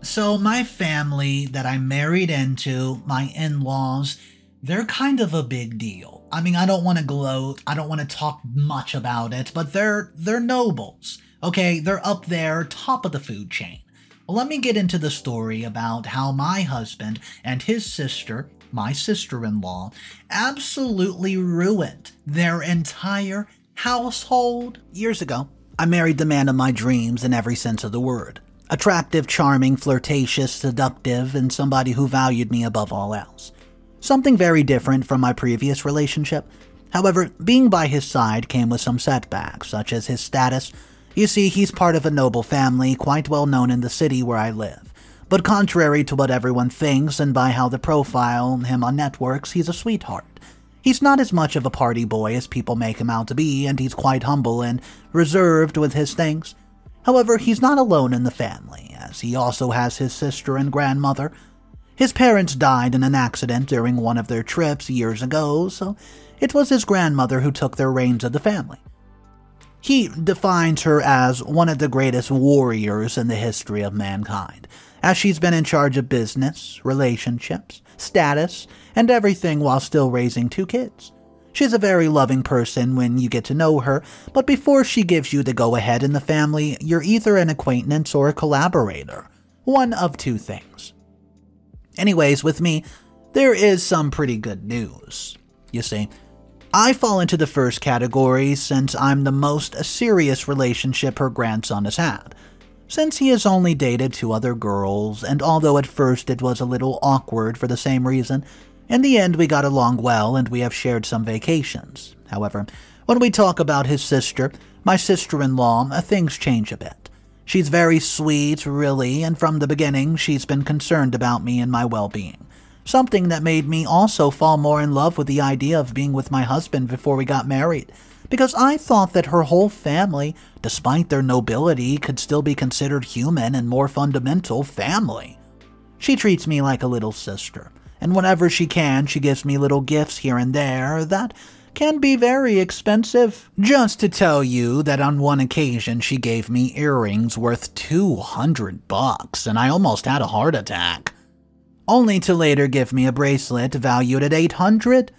So, my family that I married into, my in laws, they're kind of a big deal. I mean, I don't want to gloat, I don't want to talk much about it, but they're nobles. Okay, they're up there, top of the food chain. Well, let me get into the story about how my husband and his sister, my sister in law, absolutely ruined their entire household. Years ago, I married the man of my dreams in every sense of the word. Attractive, charming, flirtatious, seductive, and somebody who valued me above all else. Something very different from my previous relationship. However, being by his side came with some setbacks, such as his status. You see, he's part of a noble family, quite well known in the city where I live. But contrary to what everyone thinks, and by how they profile him on networks, he's a sweetheart. He's not as much of a party boy as people make him out to be, and he's quite humble and reserved with his things. However, he's not alone in the family, as he also has his sister and grandmother. His parents died in an accident during one of their trips years ago, so it was his grandmother who took the reins of the family. He defines her as one of the greatest warriors in the history of mankind, as she's been in charge of business, relationships, status, and everything while still raising 2 kids. She's a very loving person when you get to know her, but before she gives you the go-ahead in the family, you're either an acquaintance or a collaborator. One of 2 things. Anyways, with me, there is some pretty good news. You see, I fall into the first category since I'm the most serious relationship her grandson has had. Since he has only dated 2 other girls, and although at first it was a little awkward for the same reason, in the end we got along well and we have shared some vacations. However, when we talk about his sister, my sister-in-law, things change a bit. She's very sweet, really, and from the beginning she's been concerned about me and my well-being. Something that made me also fall more in love with the idea of being with my husband before we got married, because I thought that her whole family, despite their nobility, could still be considered human and more fundamental family. She treats me like a little sister, and whenever she can, she gives me little gifts here and there that can be very expensive. Just to tell you that on one occasion she gave me earrings worth $200 and I almost had a heart attack. Only to later give me a bracelet valued at $800.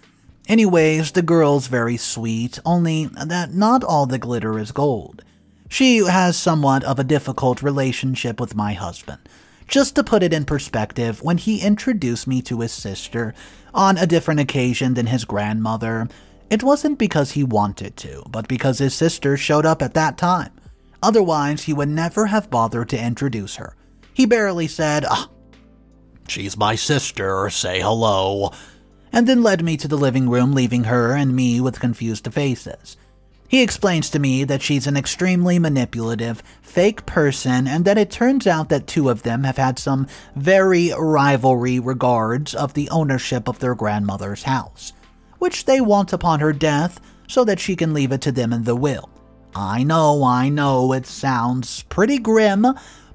Anyways, the girl's very sweet, only that not all the glitter is gold. She has somewhat of a difficult relationship with my husband. Just to put it in perspective, when he introduced me to his sister on a different occasion than his grandmother, it wasn't because he wanted to, but because his sister showed up at that time. Otherwise, he would never have bothered to introduce her. He barely said, "She's my sister, say hello," and then led me to the living room, leaving her and me with confused faces. He explains to me that she's an extremely manipulative, fake person, and that it turns out that 2 of them have had some very rivalry regards of the ownership of their grandmother's house, which they want upon her death so that she can leave it to them in the will. I know, it sounds pretty grim,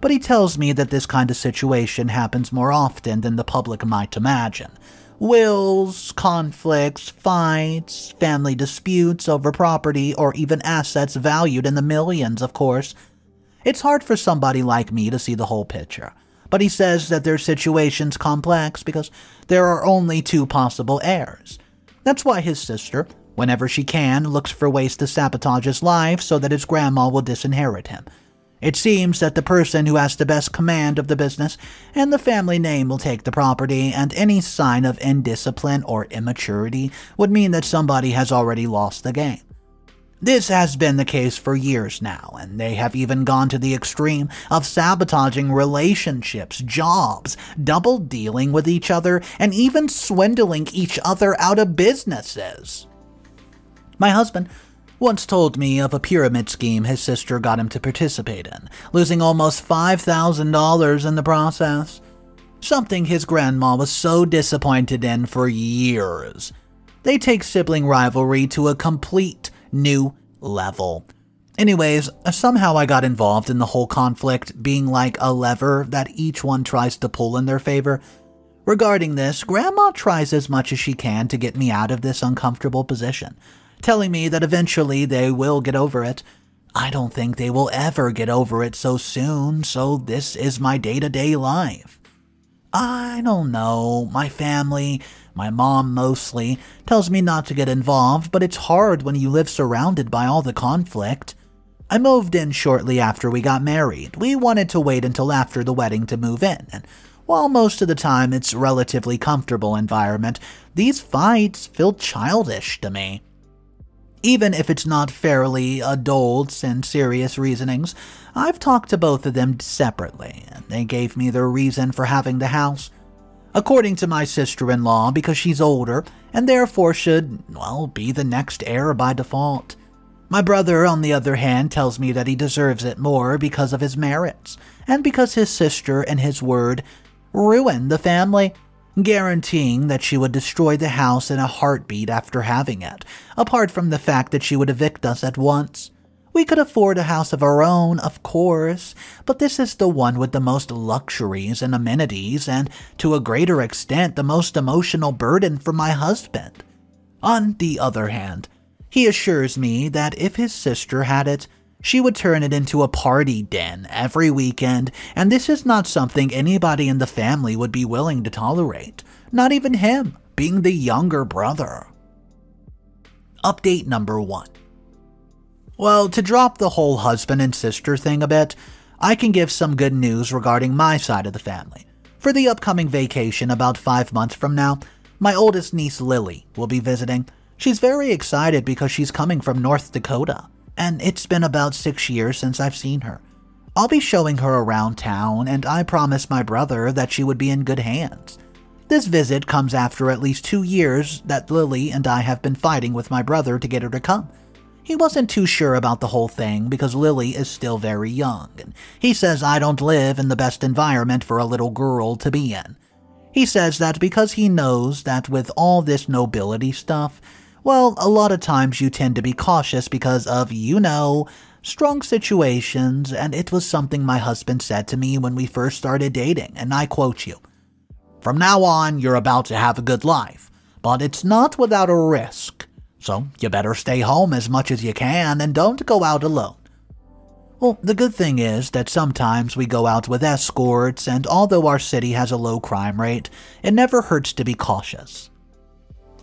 but he tells me that this kind of situation happens more often than the public might imagine. Wills, conflicts, fights, family disputes over property, or even assets valued in the millions, of course. It's hard for somebody like me to see the whole picture, but he says that their situation's complex because there are only 2 possible heirs. That's why his sister, whenever she can, looks for ways to sabotage his life so that his grandma will disinherit him. It seems that the person who has the best command of the business and the family name will take the property, and any sign of indiscipline or immaturity would mean that somebody has already lost the game. This has been the case for years now, and they have even gone to the extreme of sabotaging relationships, jobs, double dealing with each other, and even swindling each other out of businesses. My husband once told me of a pyramid scheme his sister got him to participate in, losing almost $5,000 in the process. Something his grandma was so disappointed in for years. They take sibling rivalry to a complete new level. Anyways, somehow I got involved in the whole conflict, being like a lever that each one tries to pull in their favor. Regarding this, Grandma tries as much as she can to get me out of this uncomfortable position, telling me that eventually they will get over it. I don't think they will ever get over it so soon, so this is my day-to-day life. I don't know, my family, my mom mostly, tells me not to get involved, but it's hard when you live surrounded by all the conflict. I moved in shortly after we got married. We wanted to wait until after the wedding to move in, and while most of the time it's a relatively comfortable environment, these fights feel childish to me. Even if it's not fairly adults and serious reasonings, I've talked to both of them separately, and they gave me their reason for having the house. According to my sister-in-law, because she's older, and therefore should, well, be the next heir by default. My brother, on the other hand, tells me that he deserves it more because of his merits, and because his sister, in his word, ruined the family, guaranteeing that she would destroy the house in a heartbeat after having it, apart from the fact that she would evict us at once. We could afford a house of our own, of course, but this is the one with the most luxuries and amenities, and to a greater extent the most emotional burden for my husband. On the other hand, he assures me that if his sister had it, she would turn it into a party den every weekend, and this is not something anybody in the family would be willing to tolerate, not even him, being the younger brother. Update number 1. Well, to drop the whole husband and sister thing a bit, I can give some good news regarding my side of the family. For the upcoming vacation about 5 months from now, my oldest niece Lily will be visiting. She's very excited because she's coming from North Dakota, and it's been about 6 years since I've seen her. I'll be showing her around town, and I promised my brother that she would be in good hands. This visit comes after at least 2 years that Lily and I have been fighting with my brother to get her to come. He wasn't too sure about the whole thing because Lily is still very young, and he says I don't live in the best environment for a little girl to be in. He says that because he knows that with all this nobility stuff, well, a lot of times you tend to be cautious because of, strong situations, and it was something my husband said to me when we first started dating, and I quote you, "From now on, you're about to have a good life, but it's not without a risk. So you better stay home as much as you can and don't go out alone." Well, the good thing is that sometimes we go out with escorts, and although our city has a low crime rate, it never hurts to be cautious.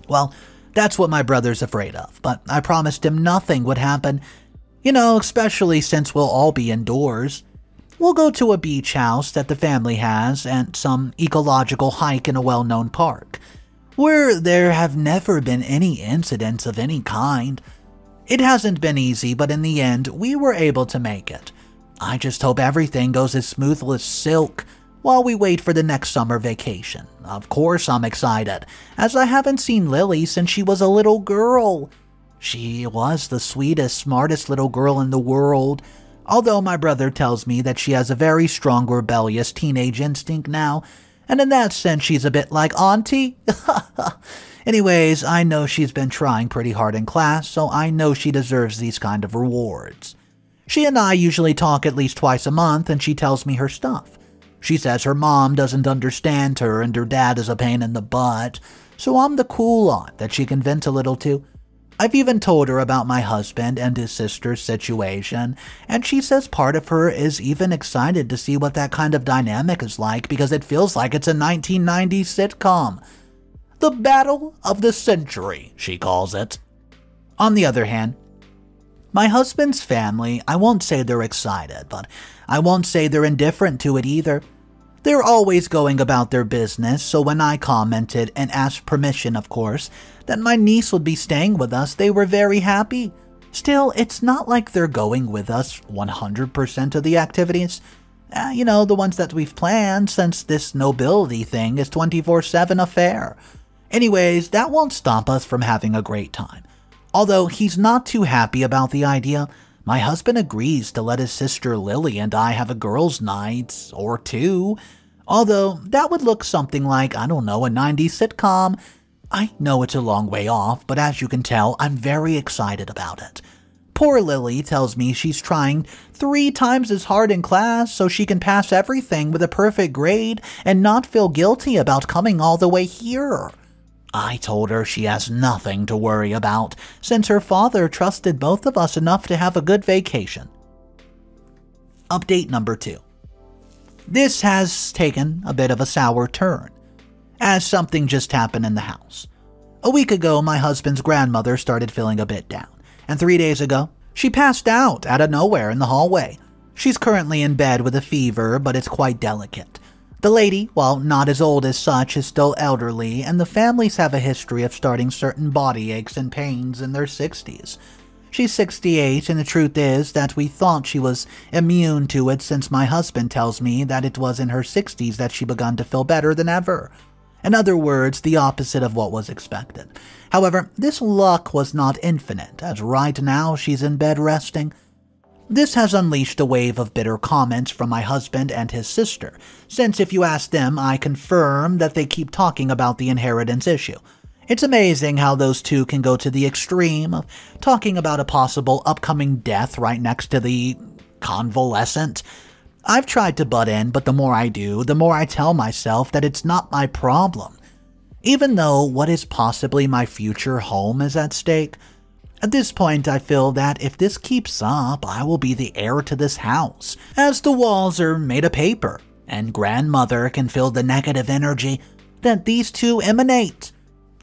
Well, that's what my brother's afraid of, but I promised him nothing would happen, especially since we'll all be indoors. We'll go to a beach house that the family has and some ecological hike in a well-known park, where there have never been any incidents of any kind. It hasn't been easy, but in the end, we were able to make it. I just hope everything goes as smooth as silk while we wait for the next summer vacation. Of course I'm excited, as I haven't seen Lily since she was a little girl. She was the sweetest, smartest little girl in the world, although my brother tells me that she has a very strong rebellious teenage instinct now, and in that sense she's a bit like Auntie. Anyways, I know she's been trying pretty hard in class, so I know she deserves these kind of rewards. She and I usually talk at least twice a month, and she tells me her stuff. She says her mom doesn't understand her and her dad is a pain in the butt, so I'm the cool aunt that she can vent a little to. I've even told her about my husband and his sister's situation, and she says part of her is even excited to see what that kind of dynamic is like because it feels like it's a 1990s sitcom. The battle of the century, she calls it. On the other hand, my husband's family, I won't say they're excited, but I won't say they're indifferent to it either. They're always going about their business, so when I commented, and asked permission of course, that my niece would be staying with us, they were very happy. Still, it's not like they're going with us 100% of the activities. The ones that we've planned, since this nobility thing is 24/7 affair. Anyways, that won't stop us from having a great time. Although he's not too happy about the idea, my husband agrees to let his sister Lily and I have a girls' night, or two. Although, that would look something like, a 90s sitcom. I know it's a long way off, but as you can tell, I'm very excited about it. Poor Lily tells me she's trying 3 times as hard in class so she can pass everything with a perfect grade and not feel guilty about coming all the way here. I told her she has nothing to worry about, since her father trusted both of us enough to have a good vacation. Update number 2. This has taken a bit of a sour turn, as something just happened in the house. A week ago, my husband's grandmother started feeling a bit down, and 3 days ago, she passed out of nowhere in the hallway. She's currently in bed with a fever, but it's quite delicate. The lady, while not as old as such, is still elderly, and the families have a history of starting certain body aches and pains in their 60s. She's 68, and the truth is that we thought she was immune to it, since my husband tells me that it was in her 60s that she begun to feel better than ever. In other words, the opposite of what was expected. However, this luck was not infinite, as right now she's in bed resting. This has unleashed a wave of bitter comments from my husband and his sister, since if you ask them, I confirm that they keep talking about the inheritance issue. It's amazing how those two can go to the extreme of talking about a possible upcoming death right next to the convalescent. I've tried to butt in, but the more I do, the more I tell myself that it's not my problem. Even though what is possibly my future home is at stake, at this point I feel that if this keeps up, I will be the heir to this house, as the walls are made of paper, and grandmother can feel the negative energy that these two emanate.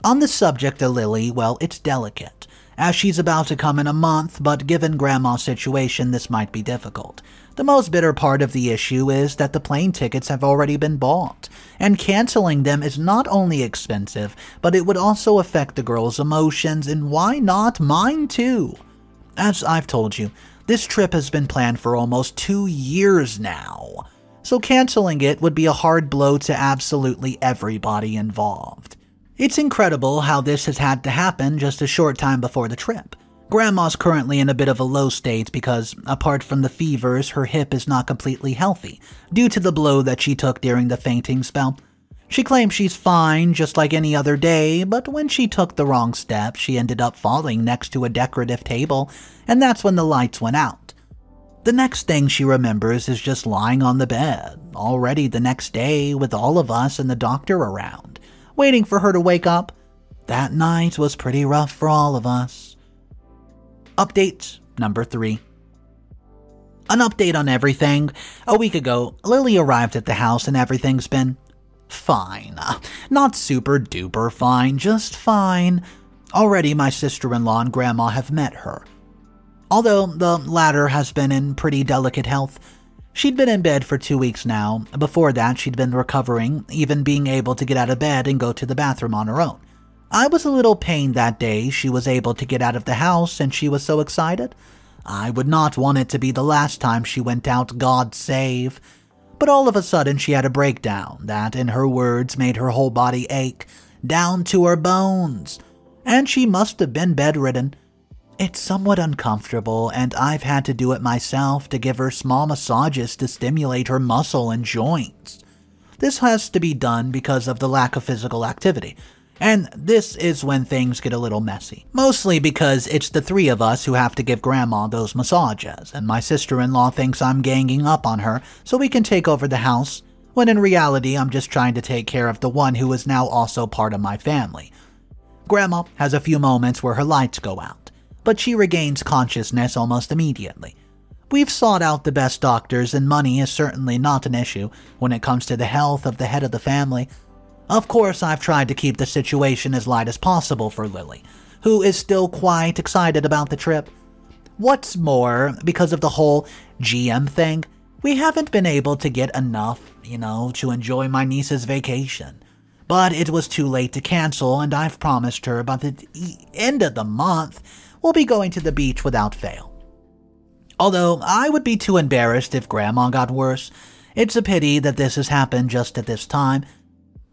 On the subject of Lily, well, it's delicate, as she's about to come in a month, but given Grandma's situation, this might be difficult. The most bitter part of the issue is that the plane tickets have already been bought, and canceling them is not only expensive, but it would also affect the girl's emotions, and why not mine too? As I've told you, this trip has been planned for almost 2 years now, so canceling it would be a hard blow to absolutely everybody involved. It's incredible how this has had to happen just a short time before the trip. Grandma's currently in a bit of a low state because, apart from the fevers, her hip is not completely healthy, due to the blow that she took during the fainting spell. She claims she's fine, just like any other day, but when she took the wrong step, she ended up falling next to a decorative table, and that's when the lights went out. The next thing she remembers is just lying on the bed, already the next day with all of us and the doctor around, waiting for her to wake up. That night was pretty rough for all of us. Update number 3. An update on everything. A week ago, Lily arrived at the house and everything's been fine. Not super duper fine, just fine. Already my sister-in-law and grandma have met her. Although the latter has been in pretty delicate health. She'd been in bed for 2 weeks now. Before that, she'd been recovering, even being able to get out of bed and go to the bathroom on her own. I was a little pained that day she was able to get out of the house and she was so excited. I would not want it to be the last time she went out, God save. But all of a sudden she had a breakdown that, in her words, made her whole body ache, down to her bones. And she must have been bedridden. It's somewhat uncomfortable, and I've had to do it myself to give her small massages to stimulate her muscle and joints. This has to be done because of the lack of physical activity. And this is when things get a little messy. Mostly because it's the 3 of us who have to give Grandma those massages, and my sister-in-law thinks I'm ganging up on her so we can take over the house, when in reality I'm just trying to take care of the one who is now also part of my family. Grandma has a few moments where her lights go out, but she regains consciousness almost immediately. We've sought out the best doctors, and money is certainly not an issue when it comes to the health of the head of the family. Of course, I've tried to keep the situation as light as possible for Lily, who is still quite excited about the trip. What's more, because of the whole GM thing, we haven't been able to get enough, to enjoy my niece's vacation. But it was too late to cancel, and I've promised her by the end of the month, we'll be going to the beach without fail. Although I would be too embarrassed if Grandma got worse. It's a pity that this has happened just at this time.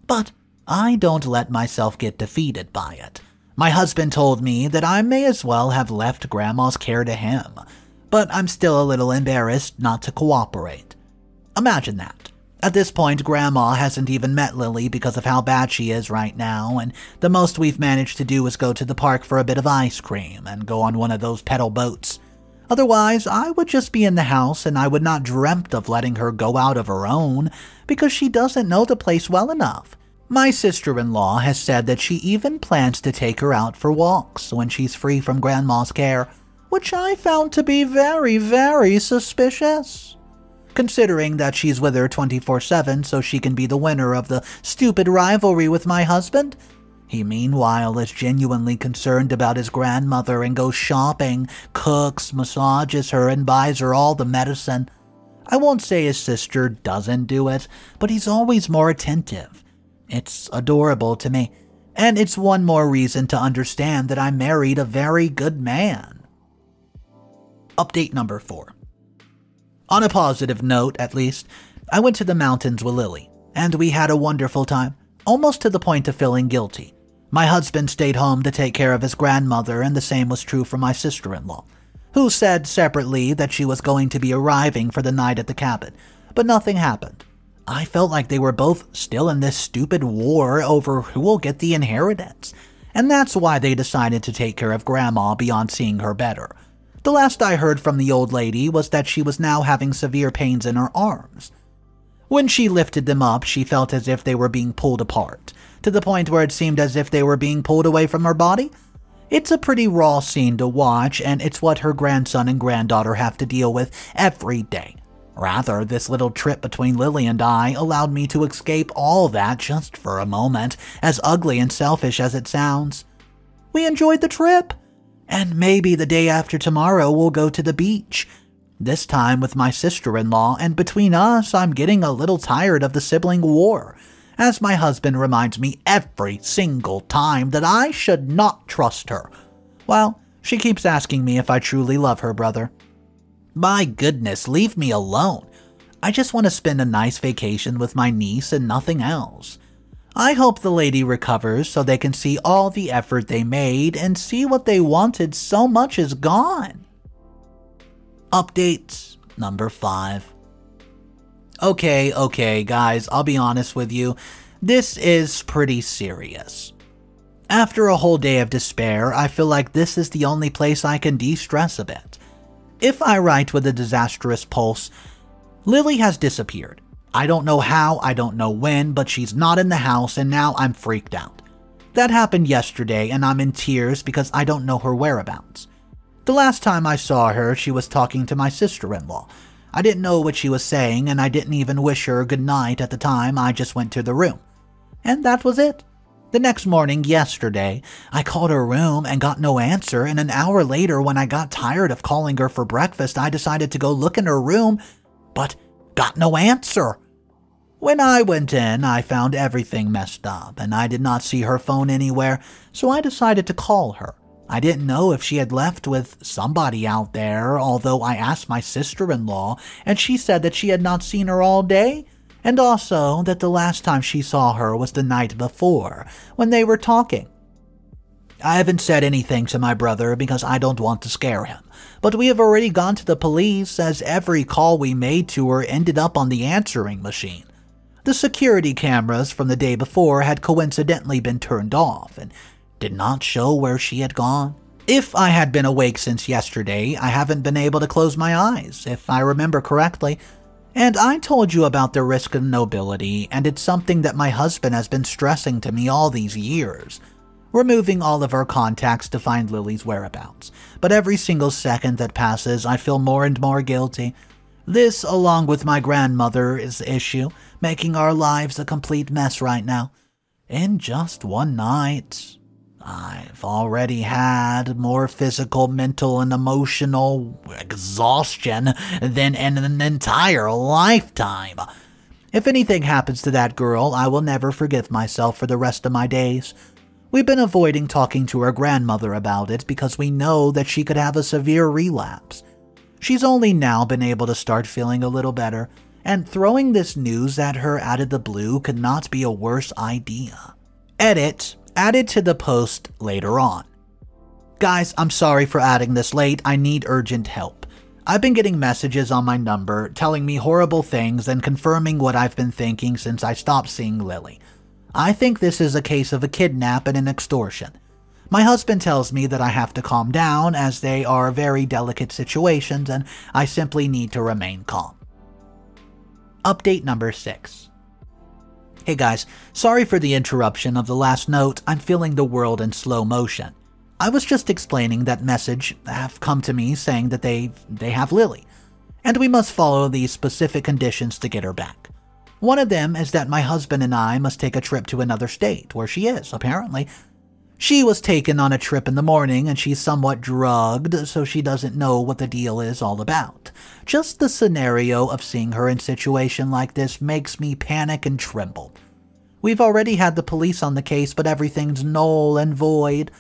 But I don't let myself get defeated by it. My husband told me that I may as well have left Grandma's care to him, but I'm still a little embarrassed not to cooperate. Imagine that. At this point, Grandma hasn't even met Lily because of how bad she is right now, and the most we've managed to do is go to the park for a bit of ice cream and go on one of those pedal boats. Otherwise, I would just be in the house, and I would not dreamt of letting her go out of her own because she doesn't know the place well enough. My sister-in-law has said that she even plans to take her out for walks when she's free from Grandma's care, which I found to be very, very suspicious, considering that she's with her 24/7 so she can be the winner of the stupid rivalry with my husband. He meanwhile is genuinely concerned about his grandmother and goes shopping, cooks, massages her, and buys her all the medicine. I won't say his sister doesn't do it, but he's always more attentive. It's adorable to me, and it's one more reason to understand that I married a very good man. Update number 4. On a positive note, at least, I went to the mountains with Lily, and we had a wonderful time, almost to the point of feeling guilty. My husband stayed home to take care of his grandmother, and the same was true for my sister-in-law, who said separately that she was going to be arriving for the night at the cabin, but nothing happened. I felt like they were both still in this stupid war over who will get the inheritance, and that's why they decided to take care of Grandma beyond seeing her better. The last I heard from the old lady was that she was now having severe pains in her arms. When she lifted them up, she felt as if they were being pulled apart, to the point where it seemed as if they were being pulled away from her body. It's a pretty raw scene to watch, and it's what her grandson and granddaughter have to deal with every day. Rather, this little trip between Lily and I allowed me to escape all that just for a moment, as ugly and selfish as it sounds. We enjoyed the trip, and maybe the day after tomorrow we'll go to the beach. This time with my sister-in-law, and between us, I'm getting a little tired of the sibling war, as my husband reminds me every single time that I should not trust her. Well, she keeps asking me if I truly love her brother. My goodness, leave me alone. I just want to spend a nice vacation with my niece and nothing else. I hope the lady recovers so they can see all the effort they made and see what they wanted so much is gone. Update number 5. Okay, guys, I'll be honest with you. This is pretty serious. After a whole day of despair, I feel like this is the only place I can de-stress a bit. If I write with a disastrous pulse, Lily has disappeared. I don't know how, I don't know when, but she's not in the house and now I'm freaked out. That happened yesterday and I'm in tears because I don't know her whereabouts. The last time I saw her, she was talking to my sister-in-law. I didn't know what she was saying and I didn't even wish her good night at the time. I just went to the room. And that was it. The next morning, yesterday, I called her room and got no answer, and an hour later when I got tired of calling her for breakfast, I decided to go look in her room, but got no answer. When I went in, I found everything messed up, and I did not see her phone anywhere, so I decided to call her. I didn't know if she had left with somebody out there, although I asked my sister-in-law, and she said that she had not seen her all day, and also that the last time she saw her was the night before, when they were talking. I haven't said anything to my brother because I don't want to scare him, but we have already gone to the police as every call we made to her ended up on the answering machine. The security cameras from the day before had coincidentally been turned off and did not show where she had gone. If I had been awake since yesterday, I haven't been able to close my eyes, if I remember correctly. And I told you about the risk of nobility, and it's something that my husband has been stressing to me all these years. Removing all of our contacts to find Lily's whereabouts. But every single second that passes, I feel more and more guilty. This, along with my grandmother's issue, making our lives a complete mess right now. In just one night, I've already had more physical, mental, and emotional exhaustion than in an entire lifetime. If anything happens to that girl, I will never forgive myself for the rest of my days. We've been avoiding talking to her grandmother about it because we know that she could have a severe relapse. She's only now been able to start feeling a little better, and throwing this news at her out of the blue could not be a worse idea. Edit. Added to the post later on. Guys, I'm sorry for adding this late. I need urgent help. I've been getting messages on my number telling me horrible things and confirming what I've been thinking since I stopped seeing Lily. I think this is a case of a kidnap and an extortion. My husband tells me that I have to calm down as they are very delicate situations and I simply need to remain calm. Update number 6. Hey guys, sorry for the interruption of the last note. I'm feeling the world in slow motion. I was just explaining that message have come to me saying that they have Lily, and we must follow these specific conditions to get her back. One of them is that my husband and I must take a trip to another state where she is, apparently. She was taken on a trip in the morning and she's somewhat drugged, so she doesn't know what the deal is all about. Just the scenario of seeing her in a situation like this makes me panic and tremble. We've already had the police on the case, but everything's null and void.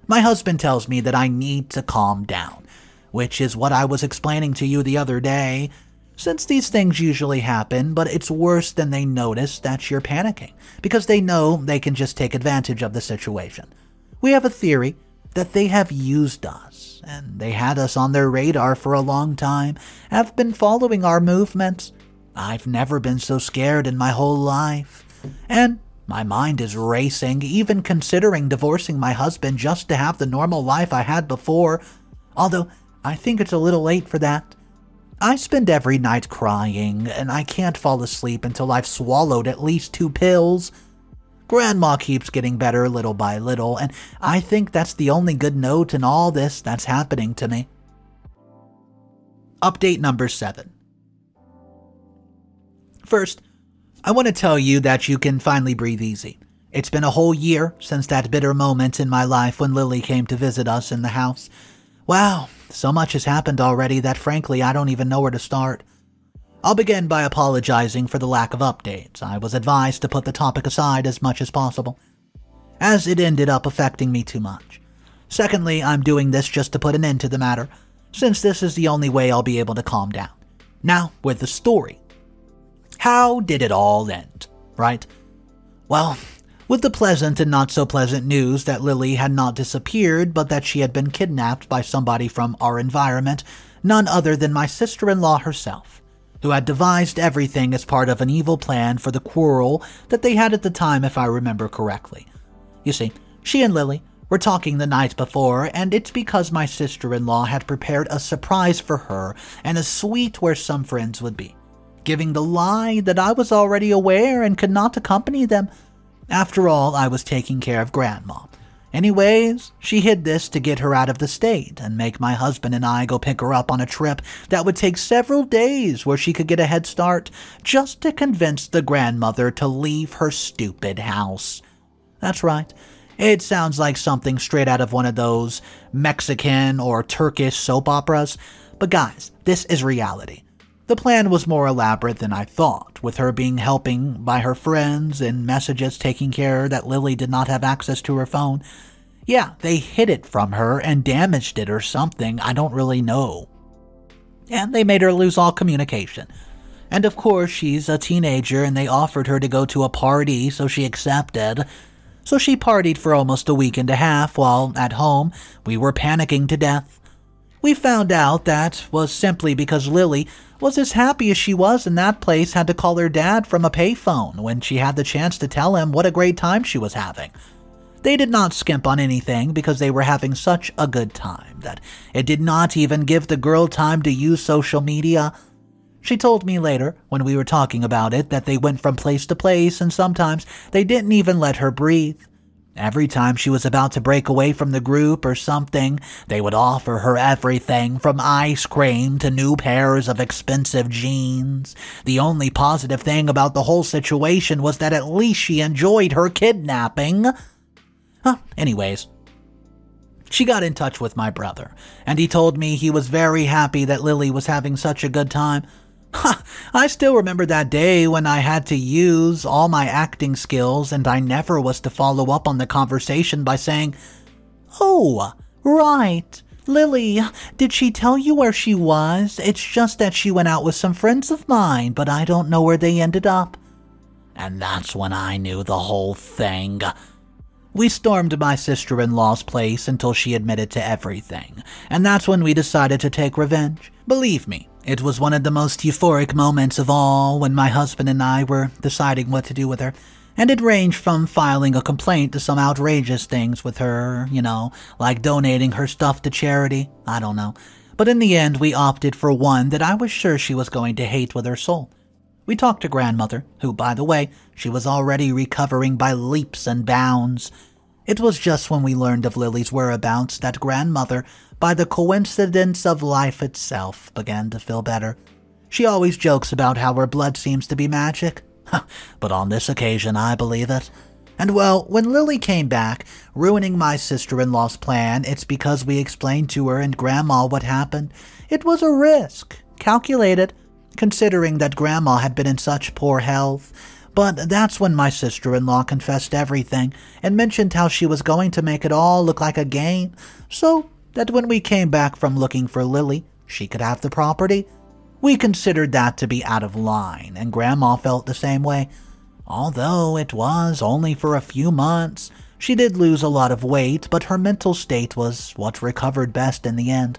My husband tells me that I need to calm down, which is what I was explaining to you the other day. Since these things usually happen, but it's worse than they notice that you're panicking, because they know they can just take advantage of the situation. We have a theory that they have used us, and they had us on their radar for a long time, have been following our movements. I've never been so scared in my whole life, and my mind is racing, even considering divorcing my husband just to have the normal life I had before, although I think it's a little late for that. I spend every night crying, and I can't fall asleep until I've swallowed at least 2 pills. Grandma keeps getting better little by little, and I think that's the only good note in all this that's happening to me. Update number 7. First, I want to tell you that you can finally breathe easy. It's been a whole year since that bitter moment in my life when Lily came to visit us in the house. Wow, so much has happened already that frankly I don't even know where to start. I'll begin by apologizing for the lack of updates. I was advised to put the topic aside as much as possible, as it ended up affecting me too much. Secondly, I'm doing this just to put an end to the matter, since this is the only way I'll be able to calm down. Now, with the story. How did it all end, right? Well, with the pleasant and not so pleasant news that Lily had not disappeared, but that she had been kidnapped by somebody from our environment, none other than my sister-in-law herself, who had devised everything as part of an evil plan for the quarrel that they had at the time, if I remember correctly. You see, she and Lily were talking the night before, and it's because my sister-in-law had prepared a surprise for her and a suite where some friends would be, giving the lie that I was already aware and could not accompany them. After all, I was taking care of Grandma. Anyways, she hid this to get her out of the state and make my husband and I go pick her up on a trip that would take several days where she could get a head start, just to convince the grandmother to leave her stupid house. That's right. It sounds like something straight out of one of those Mexican or Turkish soap operas. But guys, this is reality. The plan was more elaborate than I thought, with her being helping by her friends and messages taking care that Lily did not have access to her phone. Yeah, they hid it from her and damaged it or something, I don't really know. And they made her lose all communication. And of course, she's a teenager and they offered her to go to a party, so she accepted. So she partied for almost a week and a half while, at home, we were panicking to death. We found out that was simply because Lily was as happy as she was in that place had to call her dad from a payphone when she had the chance to tell him what a great time she was having. They did not skimp on anything because they were having such a good time that it did not even give the girl time to use social media. She told me later, when we were talking about it, that they went from place to place and sometimes they didn't even let her breathe. Every time she was about to break away from the group or something, they would offer her everything from ice cream to new pairs of expensive jeans. The only positive thing about the whole situation was that at least she enjoyed her kidnapping. Anyways, she got in touch with my brother, and he told me he was very happy that Lily was having such a good time. I still remember that day when I had to use all my acting skills and I never was to follow up on the conversation by saying, "Oh, right. Lily, did she tell you where she was? It's just that she went out with some friends of mine, but I don't know where they ended up." And that's when I knew the whole thing. We stormed my sister-in-law's place until she admitted to everything, and that's when we decided to take revenge. Believe me, it was one of the most euphoric moments of all when my husband and I were deciding what to do with her, and it ranged from filing a complaint to some outrageous things with her, like donating her stuff to charity, I don't know. But in the end, we opted for one that I was sure she was going to hate with her soul. We talked to grandmother, who, by the way, she was already recovering by leaps and bounds. It was just when we learned of Lily's whereabouts that grandmother, by the coincidence of life itself, began to feel better. She always jokes about how her blood seems to be magic, but on this occasion I believe it. And well, when Lily came back, ruining my sister-in-law's plan, it's because we explained to her and Grandma what happened. It was a risk, calculated, considering that Grandma had been in such poor health. But that's when my sister-in-law confessed everything and mentioned how she was going to make it all look like a game, so that when we came back from looking for Lily, she could have the property. We considered that to be out of line, and Grandma felt the same way. Although it was only for a few months, she did lose a lot of weight, but her mental state was what recovered best in the end.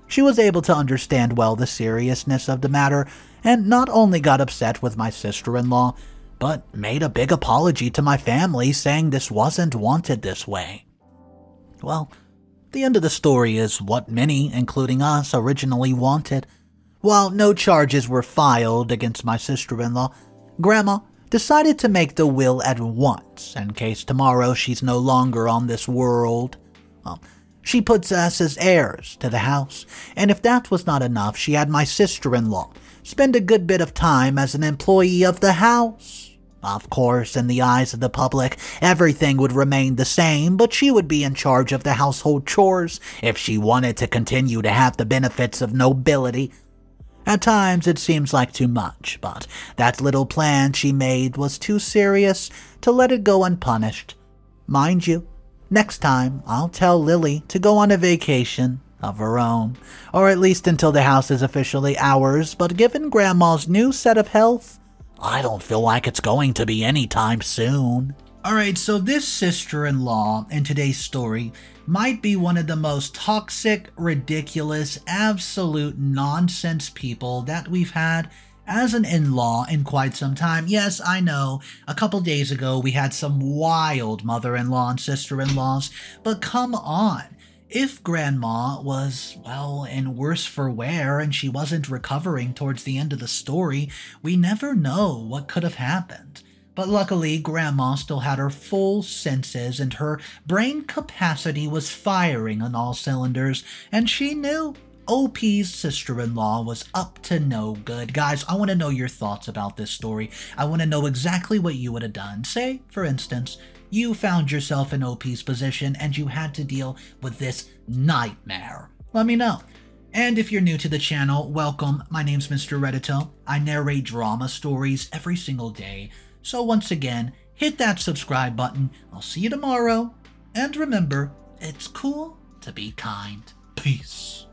She was able to understand well the seriousness of the matter, and not only got upset with my sister-in-law, but made a big apology to my family, saying this wasn't wanted this way. Well, the end of the story is what many, including us, originally wanted. While no charges were filed against my sister-in-law, Grandma decided to make the will at once, in case tomorrow she's no longer on this world. She puts us as heirs to the house, and if that was not enough, she had my sister-in-law spend a good bit of time as an employee of the house. Of course, in the eyes of the public, everything would remain the same, but she would be in charge of the household chores if she wanted to continue to have the benefits of nobility. At times it seems like too much, but that little plan she made was too serious to let it go unpunished. Mind you, next time I'll tell Lily to go on a vacation of her own, or at least until the house is officially ours, but given Grandma's new set of health, I don't feel like it's going to be anytime soon. Alright, so this sister-in-law in today's story might be one of the most toxic, ridiculous, absolute nonsense people that we've had as an in-law in quite some time. Yes, I know, a couple days ago we had some wild mother-in-law and sister-in-laws, but come on. If Grandma was, well, in worse for wear and she wasn't recovering towards the end of the story, we never know what could have happened. But luckily, Grandma still had her full senses and her brain capacity was firing on all cylinders, and she knew OP's sister-in-law was up to no good. Guys, I want to know your thoughts about this story. I want to know exactly what you would have done. Say, for instance, you found yourself in OP's position and you had to deal with this nightmare. Let me know. And if you're new to the channel, welcome. My name's Mr. Reddito. I narrate drama stories every single day. So once again, hit that subscribe button. I'll see you tomorrow. And remember, it's cool to be kind. Peace.